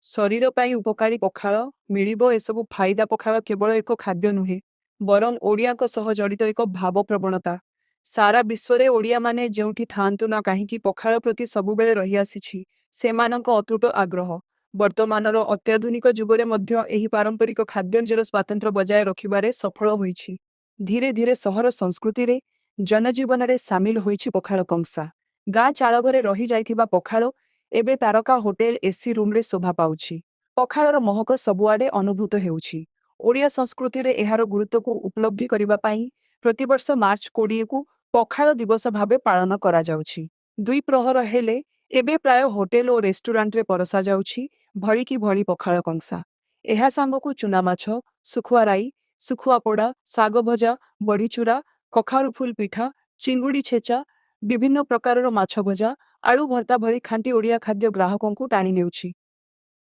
ଶରୀର ପାଇଁ ଉପକାରୀ ପଖାଳ ମିଳିବ ଏସବୁ ଫାଇଦା ପଖାଳ କେବଳ ଏକ ଖାଦ୍ୟ ନୁହେଁ ବରଂ ଓଡ଼ିଆଙ୍କ ସହ ଜଡ଼ିତ ଏକ ଭାବପ୍ରବଣତା। ସାରା ବିଶ୍ୱରେ ଓଡ଼ିଆମାନେ ଯେଉଁଠି ଥାଆନ୍ତୁ ନା କାହିଁକି ପଖାଳ ପ୍ରତି ସବୁବେଳେ ରହିଆସିଛି ସେମାନଙ୍କ ଅତୁଟ ଆଗ୍ରହ। ବର୍ତ୍ତମାନର ଅତ୍ୟାଧୁନିକ ଯୁଗରେ ମଧ୍ୟ ଏହି ପାରମ୍ପରିକ ଖାଦ୍ୟ ନିଜର ସ୍ୱାତନ୍ତ୍ର୍ୟ ବଜାୟ ରଖିବାରେ ସଫଳ ହୋଇଛି। ଧୀରେ ଧୀରେ ସହର ସଂସ୍କୃତିରେ ଜନଜୀବନରେ ସାମିଲ ହୋଇଛି ପଖାଳ କଂସା। ଗାଁ ଚାଳଘରେ ରହିଯାଇଥିବା ପଖାଳ ଏବେ ତାରକା ହୋଟେଲ ଏସି ରୁମ୍ରେ ଶୋଭା ପାଉଛି। ପଖାଳର ମହକ ସବୁଆଡ଼େ ଅନୁଭୂତ ହେଉଛି। ଓଡ଼ିଆ ସଂସ୍କୃତିରେ ଏହାର ଗୁରୁତ୍ୱକୁ ଉପଲବ୍ଧି କରିବା ପାଇଁ ପ୍ରତିବର୍ଷ ମାର୍ଚ୍ଚ 20କୁ ପଖାଳ ଦିବସ ଭାବେ ପାଳନ କରାଯାଉଛି। ଦୁଇ ପ୍ରହର ହେଲେ ଏବେ ପ୍ରାୟ ହୋଟେଲ ଓ ରେଷ୍ଟୁରାଣ୍ଟରେ ପରଷାଯାଉଛି ଭଳିକି ଭଳି ପଖାଳ କଂସା। ଏହା ସାଙ୍ଗକୁ ଚୁନାମାଛ, ଶୁଖୁଆ ରାଇ, ଶୁଖୁଆ ପୋଡ଼ା, ଶାଗ ଭଜା, ବଢ଼ିଚୁରା, କଖାରୁ ଫୁଲ ପିଠା, ଚିଙ୍ଗୁଡ଼ି ଛେଚା, ବିଭିନ୍ନ ପ୍ରକାରର ମାଛ ଭଜା, ଆଳୁ ଭର୍ତ୍ତା ଭଳି ଖାଣ୍ଟି ଓଡ଼ିଆ ଖାଦ୍ୟ ଗ୍ରାହକଙ୍କୁ ଟାଣି ନେଉଛି।